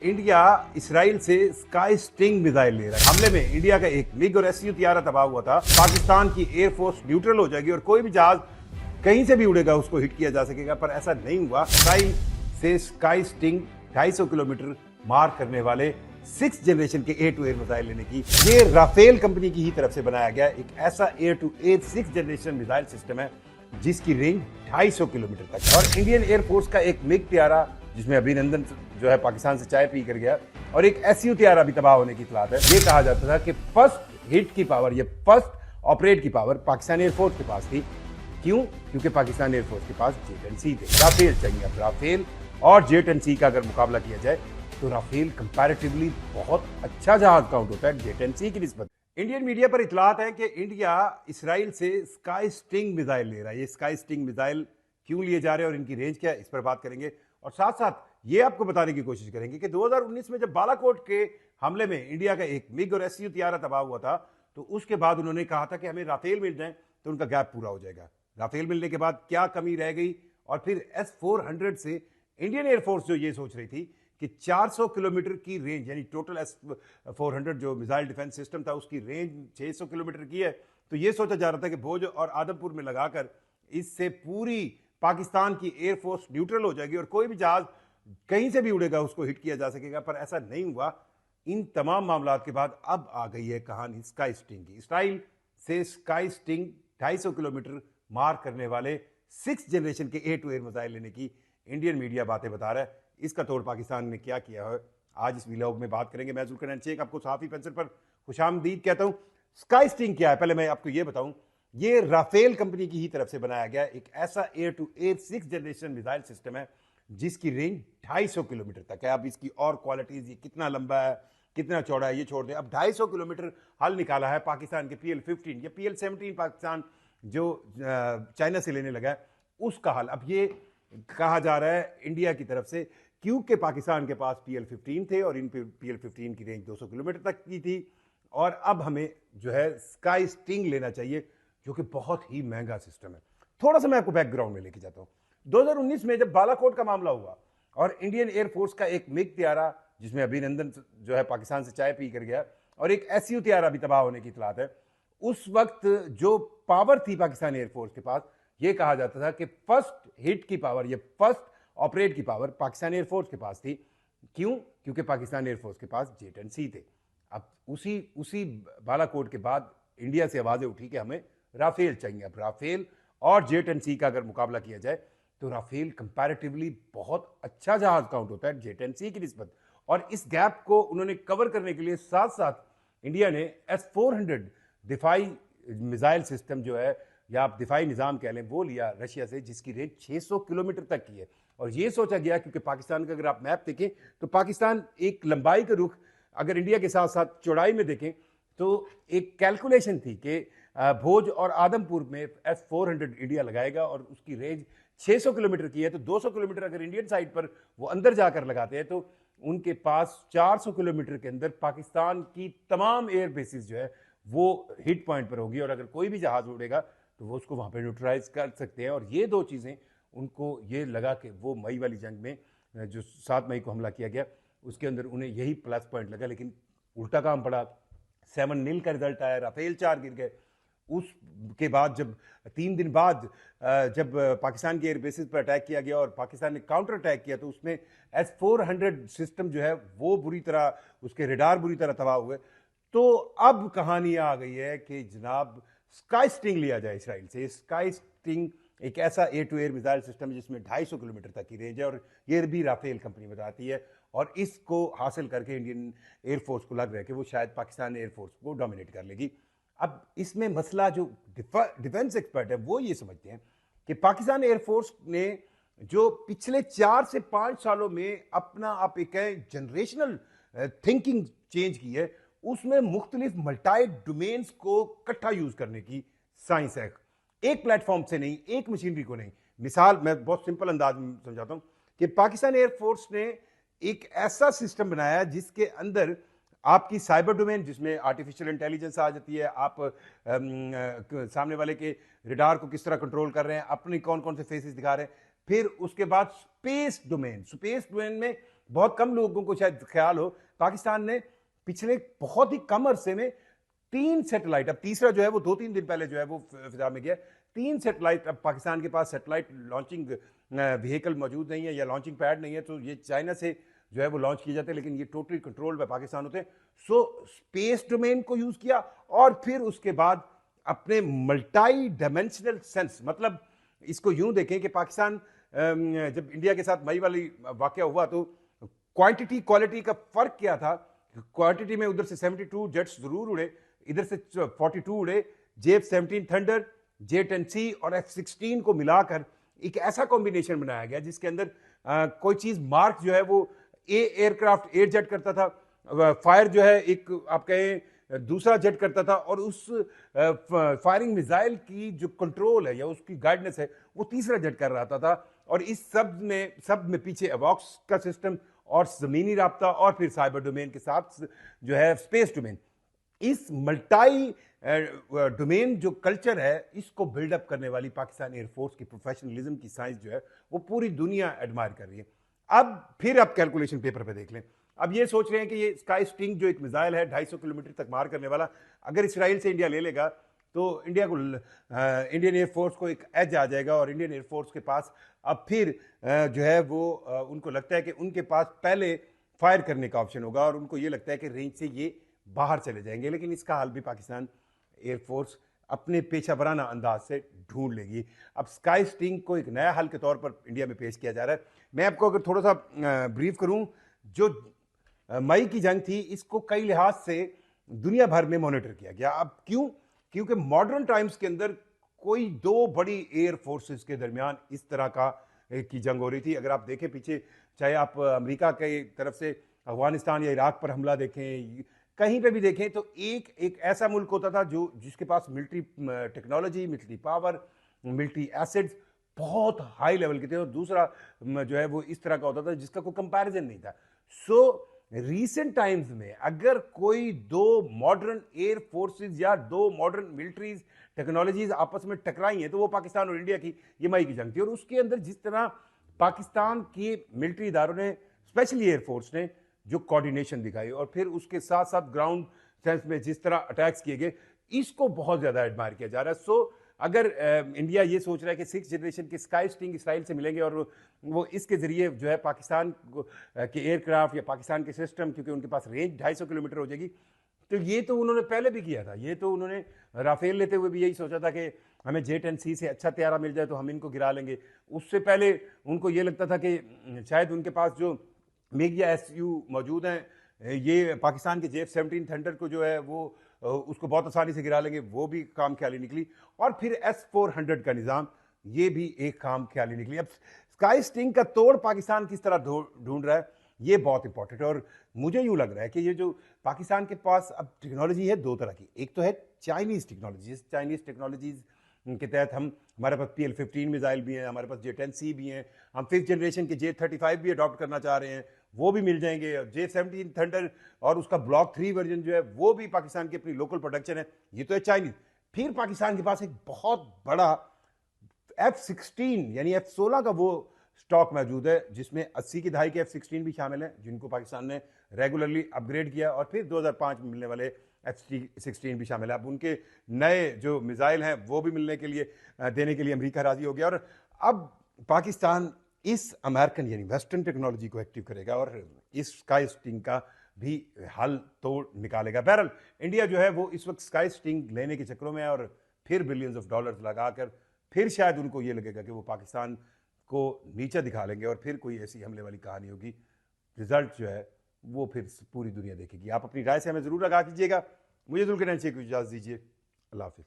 India Israel से sky sting missile ले रहा है। हमले में इंडिया का एक मिग और एसयू तैयारा तबाह हुआ था। पाकिस्तान की एयरफोर्स न्यूट्रल हो जाएगी और कोई भी जहाज कहीं से भी उड़ेगा उसको हिट किया जा सकेगा, पर ऐसा नहीं हुआ। इसराइल से स्काई स्टिंग 250 किलोमीटर मार करने वाले 6th जनरेशन के एयर टू एयर मिसाइल लेने की, ये राफेल कंपनी की ही तरफ से बनाया गया एक ऐसा air to air 6th generation missile system है जिसकी रेंज 250 किलोमीटर तक। और इंडियन एयरफोर्स का एक मिग तैयारा जिसमें अभिनंदन जो है पाकिस्तान से चाय पी कर गया, और एक एसयू तैयारा भी तबाह होने की इतलात है। ये कहा जाता था कि फर्स्ट हिट की पावर, ये फर्स्ट ऑपरेट की पावर पाकिस्तान एयरफोर्स के पास थी। क्यों? क्योंकि पाकिस्तान एयरफोर्स के पास जेट एंड सी थे। राफेल चाहिए। अब राफेल और जेट एंड सी का अगर मुकाबला किया जाए तो राफेल कंपैरेटिवली बहुत अच्छा जहाज काउंट होता है जेट एंड सी की निस्बत। इंडियन मीडिया पर इतलात है कि इंडिया इसराइल से स्काई स्टिंग मिसाइल ले रहा है। ये स्काई स्टिंग मिसाइल क्यों लिए जा रहे हैं और इनकी रेंज क्या है, इस पर बात करेंगे। और साथ साथ ये आपको बताने की कोशिश करेंगे कि 2019 में जब बालाकोट के हमले में इंडिया का एक मिग और एसयू तैयारा तबाह हुआ था, तो उसके बाद उन्होंने कहा था कि हमें राफेल मिल जाए तो उनका गैप पूरा हो जाएगा। राफेल मिलने के बाद क्या कमी रह गई, और फिर S-400 से इंडियन एयरफोर्स जो ये सोच रही थी कि 400 किलोमीटर की रेंज, यानी टोटल S-400 जो मिसाइल डिफेंस सिस्टम था उसकी रेंज 600 किलोमीटर की है, तो ये सोचा जा रहा था कि भोज और आदमपुर में लगाकर इससे पूरी पाकिस्तान की एयरफोर्स न्यूट्रल हो जाएगी और कोई भी जहाज कहीं से भी उड़ेगा उसको हिट किया जा सकेगा, पर ऐसा नहीं हुआ। इन तमाम मामलात के बाद अब आ गई है कहानी स्काई स्टिंग की। इसराइल से स्काई स्टिंग 250 किलोमीटर मार करने वाले 6th जनरेशन के एयर टू एयर मिसाइल लेने की इंडियन मीडिया बातें बता रहा है। इसका तोड़ पाकिस्तान ने क्या किया है, आज इस व्लॉग में बात करेंगे। मैं जुल्करनैन शेख आपको सहाफी पेंसिल पर खुशामदीद कहता हूं। स्काई स्टिंग क्या है, पहले मैं आपको यह बताऊं। ये राफेल कंपनी की ही तरफ से बनाया गया एक ऐसा air to air 6th generation missile system है जिसकी रेंज 250 किलोमीटर तक है। अब इसकी और क्वालिटीज, ये कितना लंबा है, कितना चौड़ा है, ये छोड़ दें। अब 250 किलोमीटर हल निकाला है पाकिस्तान के PL-15 या PL-17 पाकिस्तान जो चाइना से लेने लगा है उसका हल। अब ये कहा जा रहा है इंडिया की तरफ से, क्योंकि पाकिस्तान के पास PL-15 थे और इन PL-15 की रेंज 200 किलोमीटर तक की थी, और अब हमें जो है स्काई स्टिंग लेना चाहिए जो कि बहुत ही महंगा सिस्टम है। थोड़ा सा मैं आपको बैकग्राउंड में लेके जाता हूं। 2019 में जब बालाकोट का मामला हुआ और इंडियन एयरफोर्स का एक मिग तैयारा जिसमें अभिनंदन जो है पाकिस्तान से चाय पी कर गया, और एक एसयू तैयारा भी तबाह होने की इतलात है, उस वक्त जो पावर थी पाकिस्तान एयरफोर्स के पास, यह कहा जाता था कि फर्स्ट हिट की पावर, ये फर्स्ट ऑपरेट की पावर पाकिस्तान एयरफोर्स के पास थी। क्यों? क्योंकि पाकिस्तान एयरफोर्स के पास जेट एंड सी थे। अब उसी बालाकोट के बाद इंडिया से आवाजें उठी कि हमें राफेल चाहिए। अब राफेल और जेट एंड सी का अगर मुकाबला किया जाए तो राफेल कंपैरेटिवली बहुत अच्छा जहाज काउंट होता है जेट एंड सी की निस्बत। और इस गैप को उन्होंने कवर करने के लिए साथ साथ इंडिया ने S-400 दिफाई मिसाइल सिस्टम जो है, या आप दिफाई निज़ाम कह लें, वो लिया रशिया से, जिसकी रेंज 600 किलोमीटर तक की है। और ये सोचा गया, क्योंकि पाकिस्तान का अगर आप मैप देखें तो पाकिस्तान एक लंबाई का रुख अगर इंडिया के साथ साथ चौड़ाई में देखें तो एक कैलकुलेशन थी कि भोज और आदमपुर में S-400 इंडिया लगाएगा और उसकी रेंज 600 किलोमीटर की है, तो 200 किलोमीटर अगर इंडियन साइड पर वो अंदर जाकर लगाते हैं तो उनके पास 400 किलोमीटर के अंदर पाकिस्तान की तमाम एयर बेसिस जो है वो हिट पॉइंट पर होगी, और अगर कोई भी जहाज उड़ेगा तो वो उसको वहाँ पे न्यूट्रलाइज कर सकते हैं। और ये दो चीज़ें उनको ये लगा कि वो मई वाली जंग में जो 7 मई को हमला किया गया उसके अंदर उन्हें यही प्लस पॉइंट लगा, लेकिन उल्टा काम पड़ा। 7-0 का रिजल्ट आया, राफेल 4 गिर गए। उसके बाद जब 3 दिन बाद जब पाकिस्तान के एयर बेसिस पर अटैक किया गया और पाकिस्तान ने काउंटर अटैक किया, तो उसमें S-400 सिस्टम जो है वो बुरी तरह, उसके रेडार बुरी तरह तबाह हुए। तो अब कहानी आ गई है कि जनाब स्काई स्टिंग लिया जाए इसराइल से। स्काई स्टिंग एक ऐसा air to air missile system है जिसमें 250 किलोमीटर तक की रेंज है, और ये भी राफेल कंपनी बताती है, और इसको हासिल करके इंडियन एयरफोर्स को लग रहा है कि वो शायद पाकिस्तान एयरफोर्स को डोमिनेट कर लेगी। अब इसमें मसला जो डिफेंस एक्सपर्ट है वो ये समझते हैं कि पाकिस्तान एयरफोर्स ने जो पिछले 4 से 5 सालों में अपना आप एक जनरेशनल थिंकिंग चेंज की है, उसमें मुख्तलिफ मल्टी डोमेन्स को इकट्ठा यूज करने की साइंस है। एक प्लेटफॉर्म से नहीं, एक मशीनरी को नहीं। मिसाल मैं बहुत सिंपल अंदाज में समझाता हूं कि पाकिस्तान एयरफोर्स ने एक ऐसा सिस्टम बनाया जिसके अंदर आपकी साइबर डोमेन, जिसमें आर्टिफिशियल इंटेलिजेंस आ जाती है, आप सामने वाले के रडार को किस तरह कंट्रोल कर रहे हैं, अपनी कौन कौन से फेसेस दिखा रहे हैं। फिर उसके बाद स्पेस डोमेन में बहुत कम लोगों को शायद ख्याल हो, पाकिस्तान ने पिछले बहुत ही कम अरसे में 3 सैटेलाइट, अब तीसरा जो है वो 2-3 दिन पहले जो है वो फिजा में गया, 3 सैटेलाइट, अब पाकिस्तान के पास सैटेलाइट लॉन्चिंग व्हीकल मौजूद नहीं है या लॉन्चिंग पैड नहीं है, तो ये चाइना से जो है वो लॉन्च किए जाते हैं, लेकिन ये टोटली कंट्रोल बाय पाकिस्तान होते हैं। सो स्पेस डोमेन को यूज किया और फिर उसके बाद अपने मल्टी डायमेंशनल सेंस, मतलब इसको यूं देखें कि पाकिस्तान जब इंडिया के साथ मई वाली वाकया हुआ तो क्वांटिटी क्वालिटी का फर्क क्या था। क्वांटिटी में उधर से 72 जेट्स जरूर उड़े, इधर से 42 उड़े, JF-17 थंडर, J-10C और F-16 को मिलाकर एक ऐसा कॉम्बिनेशन बनाया गया जिसके अंदर कोई चीज मार्क जो है वो एयरक्राफ्ट एयर जेट करता था, फायर जो है एक आप कहें दूसरा जेट करता था, और उस फायरिंग मिसाइल की जो कंट्रोल है या उसकी गाइडेंस है वो तीसरा जेट कर रहा था। और इस सब में पीछे एवॉक्स का सिस्टम और जमीनी राब्ता और फिर साइबर डोमेन के साथ जो है स्पेस डोमेन, इस मल्टी डोमेन जो कल्चर है इसको बिल्डअप करने वाली पाकिस्तान एयरफोर्स की प्रोफेशनलिज्म की साइंस जो है वो पूरी दुनिया एडमायर कर रही है। अब फिर आप कैलकुलेशन पेपर पे देख लें, अब ये सोच रहे हैं कि ये स्काई स्टिंग जो एक मिसाइल है 250 किलोमीटर तक मार करने वाला, अगर इसराइल से इंडिया ले लेगा तो इंडिया को इंडियन एयरफोर्स को एक एज आ जाएगा, और इंडियन एयरफोर्स के पास अब फिर जो है वो उनको लगता है कि उनके पास पहले फायर करने का ऑप्शन होगा, और उनको ये लगता है कि रेंज से ये बाहर चले जाएंगे। लेकिन इसका हल भी पाकिस्तान एयरफोर्स अपने पेशा वराना अंदाज से ढूंढ लेगी। अब स्काई स्टिंग को एक नया हल के तौर पर इंडिया में पेश किया जा रहा है। मैं आपको अगर थोड़ा सा ब्रीफ करूं, जो मई की जंग थी इसको कई लिहाज से दुनिया भर में मॉनिटर किया गया। अब क्यों? क्योंकि मॉडर्न टाइम्स के अंदर कोई दो बड़ी एयर फोर्सेस के दरमियान इस तरह का की जंग हो रही थी। अगर आप देखें पीछे, चाहे आप अमेरिका की तरफ से अफगानिस्तान या इराक पर हमला देखें, कहीं पे भी देखें, तो एक ऐसा मुल्क होता था जो जिसके पास military technology, military power, military assets बहुत हाई लेवल के थे, और दूसरा जो है वो इस तरह का होता था जिसका कोई कंपैरिजन नहीं था। सो रीसेंट टाइम्स में अगर कोई दो मॉडर्न एयर फोर्सेस या दो मॉडर्न मिलिट्रीज टेक्नोलॉजीज आपस में टकराई हैं तो वो पाकिस्तान और इंडिया की ये मई की जंग थी। और उसके अंदर जिस तरह पाकिस्तान के मिलिट्री इदारों ने, स्पेशली एयरफोर्स ने जो कोऑर्डिनेशन दिखाई, और फिर उसके साथ साथ ग्राउंड सेंस में जिस तरह अटैक्स किए गए, इसको बहुत ज्यादा एडमायर किया जा रहा है। सो अगर इंडिया ये सोच रहा है कि 6th जनरेशन के स्काई स्टिंग इसराइल से मिलेंगे और वो इसके जरिए जो है पाकिस्तान के एयरक्राफ्ट या पाकिस्तान के सिस्टम, क्योंकि उनके पास रेंज 250 किलोमीटर हो जाएगी, तो ये तो उन्होंने पहले भी किया था। ये तो उन्होंने राफेल लेते हुए भी यही सोचा था कि हमें J-10C से अच्छा तैयारा मिल जाए तो हम इनको गिरा लेंगे। उससे पहले उनको ये लगता था कि शायद उनके पास जो MiG या SU मौजूद हैं, ये पाकिस्तान के J-17 थंडर को जो है वो उसको बहुत आसानी से गिरा लेंगे, वो भी काम ख्याली निकली। और फिर S-400 का निज़ाम, ये भी एक काम ख्याली निकली। अब स्काई स्टिंग का तोड़ पाकिस्तान किस तरह ढूंढ रहा है, ये बहुत इंपॉर्टेंट है। और मुझे यूं लग रहा है कि ये जो पाकिस्तान के पास अब टेक्नोलॉजी है दो तरह की, एक तो है चाइनीज टेक्नोलॉजी, चाइनीज टेक्नोलॉजीज के तहत हमारे पास PL-15 मिसाइल भी हैं, हमारे पास J-10C भी हैं, हम 5th जनरेशन के J-35 भी अडॉप्ट करना चाह रहे हैं, वो भी मिल जाएंगे। J-17 थंडर और उसका ब्लॉक 3 वर्जन जो है वो भी पाकिस्तान की अपनी लोकल प्रोडक्शन है, ये तो है चाइनीज। फिर पाकिस्तान के पास एक बहुत बड़ा F-16 यानी F-16 का वो स्टॉक मौजूद है जिसमें 80 की दहाई के F-16 भी शामिल हैं, जिनको पाकिस्तान ने रेगुलरली अपग्रेड किया, और फिर 2005 में मिलने वाले F-16 भी शामिल है। अब उनके नए जो मिसाइल हैं वो भी मिलने के लिए देने के लिए अमेरिका राजी हो गया, और अब पाकिस्तान इस अमेरिकन यानी वेस्टर्न टेक्नोलॉजी को एक्टिव करेगा और इस स्काई स्टिंग का भी हल तोड़ निकालेगा। बहरहाल इंडिया जो है वो इस वक्त स्काई स्टिंग लेने के चक्रों में है, और फिर बिलियंस ऑफ डॉलर्स लगाकर फिर शायद उनको ये लगेगा कि वो पाकिस्तान को नीचे दिखा लेंगे, और फिर कोई ऐसी हमले वाली कहानी होगी। रिजल्ट जो है वो फिर पूरी दुनिया देखेगी। आप अपनी राय से हमें जरूर आगाह कीजिएगा। मुझे जुल्किरनैन शेख को इजाज़त दीजिए। अल्लाह हाफिज़।